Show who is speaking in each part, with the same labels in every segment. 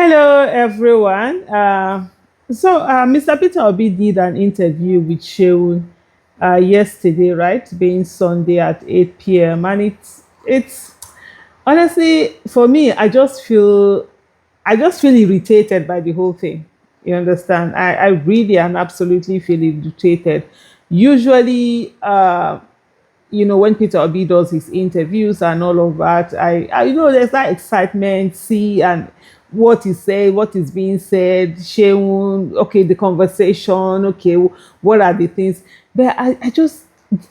Speaker 1: Hello, everyone. Mr. Peter Obi did an interview with Sheun yesterday, right? Being Sunday at 8 p.m. And it's honestly for me, I just feel irritated by the whole thing. You understand? I really and absolutely feel irritated. Usually, when Peter Obi does his interviews and all of that, there's that excitement, see, and what is said, what is being said, Sheun, okay, the conversation, okay, what are the things. But I just,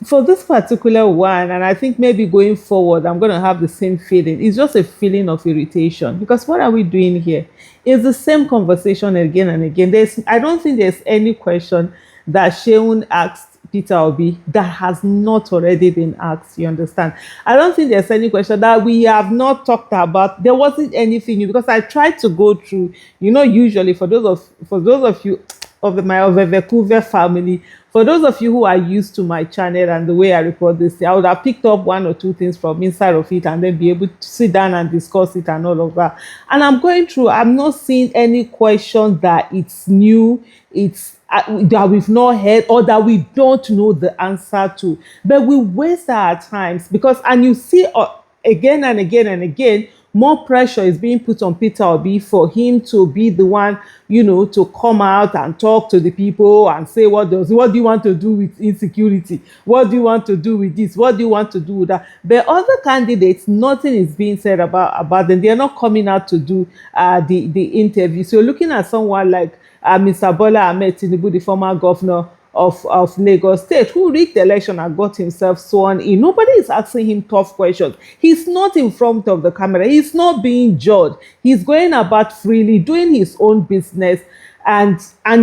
Speaker 1: for this particular one, and I think maybe going forward, I'm going to have the same feeling. It's just a feeling of irritation because what are we doing here? It's the same conversation again and again. I don't think there's any question that Sheun asked Peter Obi that has not already been asked. You understand? I don't think there's any question that we have not talked about. There wasn't anything new because I tried to go through. Usually for those of you of the Vancouver family, for those of you who are used to my channel and the way I report this, I would have picked up one or two things from inside of it and then be able to sit down and discuss it and all of that. And I'm going through, I'm not seeing any question that it's new, it's that we've not heard or that we don't know the answer to. But we waste our times because, and you see again and again and again, more pressure is being put on Peter Obi for him to be the one, to come out and talk to the people and say what do you want to do with insecurity? What do you want to do with this? What do you want to do with that? But other candidates, nothing is being said about them. They are not coming out to do the interview. So looking at someone like Mr. Bola Ahmed Tinubu, the former governor of Lagos State, who rigged the election and got himself sworn in. Nobody is asking him tough questions. He's not in front of the camera. He's not being judged. He's going about freely, doing his own business. And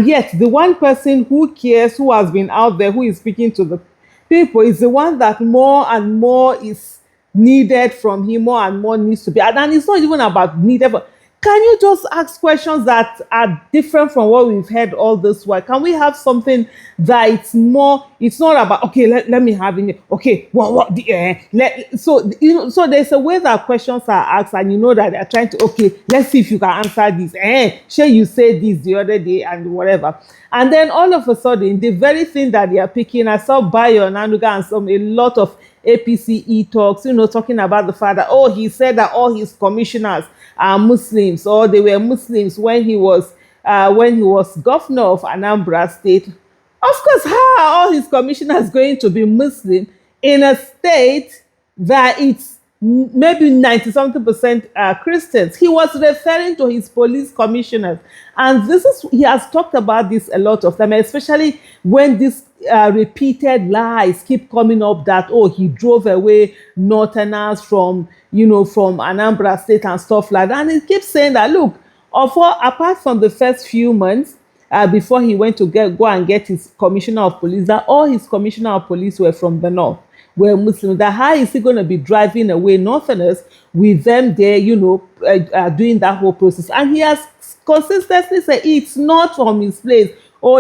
Speaker 1: yet, the one person who cares, who has been out there, who is speaking to the people, is the one that more and more is needed from him, more and more needs to be. And it's not even about needed, but can you just ask questions that are different from what we've heard all this while? Can we have something that it's not about, okay, let me have it. Okay, so there's a way that questions are asked and you know that they're trying to, okay, let's see if you can answer this. Sure, you said this the other day and whatever. And then all of a sudden, the very thing that they are picking, I saw Bayo Nanuga and a lot of APC talks, talking about the fact that, he said that all his commissioners are Muslims, or they were Muslims when he was governor of Anambra State. Of course, how are all his commissioners going to be Muslim in a state that it's maybe 90 something percent Christians? He was referring to his police commissioners, and he has talked about this a lot of time, especially when these repeated lies keep coming up that he drove away Northerners from Anambra State and stuff like that, and he keeps saying that, look, apart from the first few months before he went to go and get his commissioner of police, that all his commissioner of police were from the north, were Muslims. That how is he going to be driving away Northerners with them there, doing that whole process? And he has consistently said it's not from his place.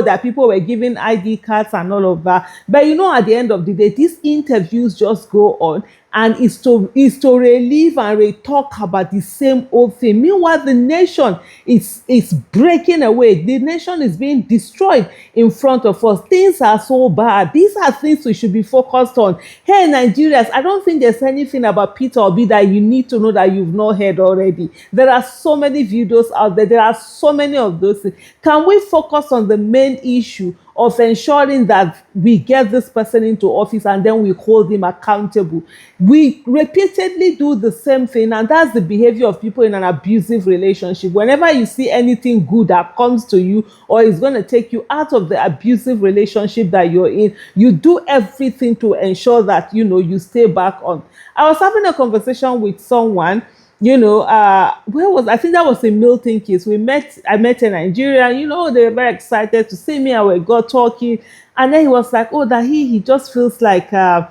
Speaker 1: That people were giving ID cards and all of that. But at the end of the day, these interviews just go on, and it's to relieve and talk about the same old thing. Meanwhile, the nation is breaking away. The nation is being destroyed in front of us. Things are so bad. These are things we should be focused on. Hey, Nigerians, I don't think there's anything about Peter Obi that you need to know that you've not heard already. There are so many videos out there. There are so many of those things. Can we focus on the main issue of ensuring that we get this person into office and then we hold him accountable? We repeatedly do the same thing, and that's the behavior of people in an abusive relationship. Whenever you see anything good that comes to you or is going to take you out of the abusive relationship that you're in, you do everything to ensure that you stay back on. I was having a conversation with someone, I think that was in Milton Keynes. I met a Nigerian, they were very excited to see me, and we got talking. And then he was like, that he just feels like, there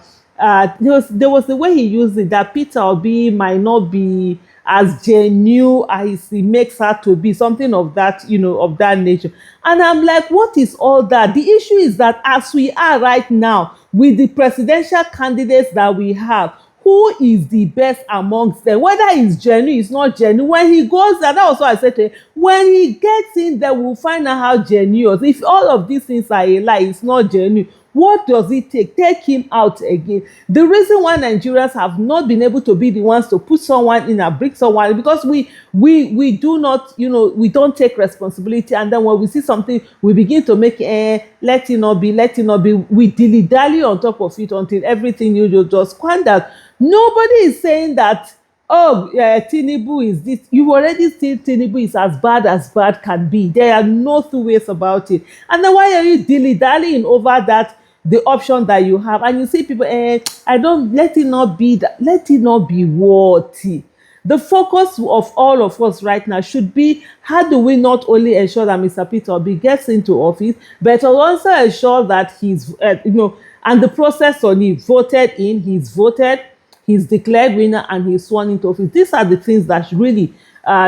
Speaker 1: was the way he used it, that Peter Obi might not be as genuine as he makes her to be, something of that, of that nature. And I'm like, what is all that? The issue is that as we are right now, with the presidential candidates that we have, who is the best amongst them, whether it's genuine, it's not genuine. When he goes there, that was what I said to him, when he gets in there, we'll find out how genuine. If all of these things are a lie, it's not genuine, what does it take? Take him out again. The reason why Nigerians have not been able to be the ones to put someone in and bring someone, because we do not, we don't take responsibility, and then when we see something, we begin to make let it not be, let it not be. We dilly-dally on top of it until everything just squanders. Nobody is saying that, oh, Tinubu is this. You already see Tinubu is as bad can be. There are no two ways about it. And then why are you dilly-dallying over that, the option that you have? And you see people, I don't, let it not be that, let it not be worthy. The focus of all of us right now should be, how do we not only ensure that Mr. Peter Obi gets into office, but also ensure that he's, and the process on it, he's voted, he's declared winner, and he's sworn into office. These are the things that really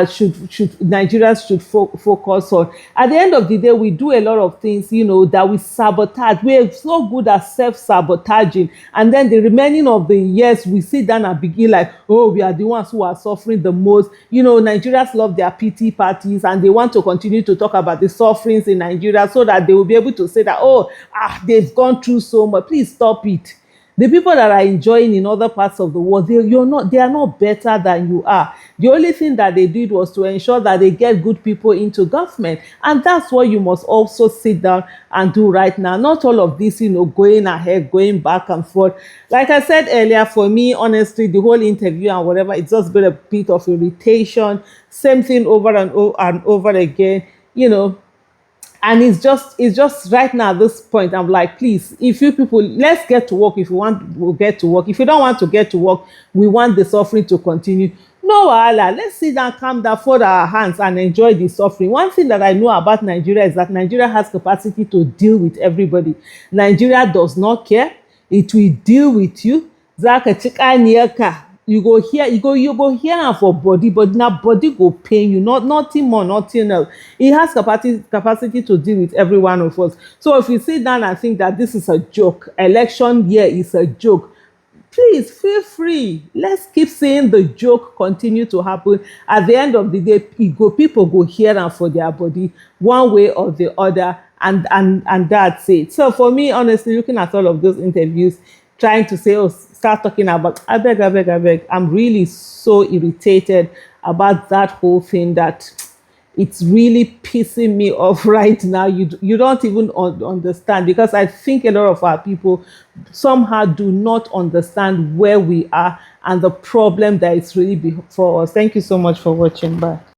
Speaker 1: should Nigerians should focus on. At the end of the day, we do a lot of things, that we sabotage. We're so good at self-sabotaging, and then the remaining of the years, we sit down and begin like, oh, we are the ones who are suffering the most. Nigerians love their pity parties, and they want to continue to talk about the sufferings in Nigeria so that they will be able to say that, they've gone through so much. Please stop it. The people that are enjoying in other parts of the world, they are not better than you are. The only thing that they did was to ensure that they get good people into government. And that's what you must also sit down and do right now. Not all of this, going ahead, going back and forth. Like I said earlier, for me, honestly, the whole interview and whatever, it's just been a bit of irritation. Same thing over and over again, And it's just right now at this point, I'm like, please, if you people, let's get to work. If you want, we'll get to work. If you don't want to get to work, we want the suffering to continue. No, Allah, let's sit down, calm down, fold our hands and enjoy the suffering. One thing that I know about Nigeria is that Nigeria has capacity to deal with everybody. Nigeria does not care. It will deal with you. You go here and for body, but now body go pain you, nothing more, nothing else. It has capacity to deal with every one of us. So if you sit down and think that this is a joke, election year is a joke, please feel free. Let's keep seeing the joke continue to happen. At the end of the day, people go here and for their body, one way or the other, and that's it. So for me, honestly, looking at all of those interviews, trying to say, start talking about, I beg. I'm really so irritated about that whole thing that it's really pissing me off right now. You don't even understand, because I think a lot of our people somehow do not understand where we are and the problem that is really before us. Thank you so much for watching. Bye.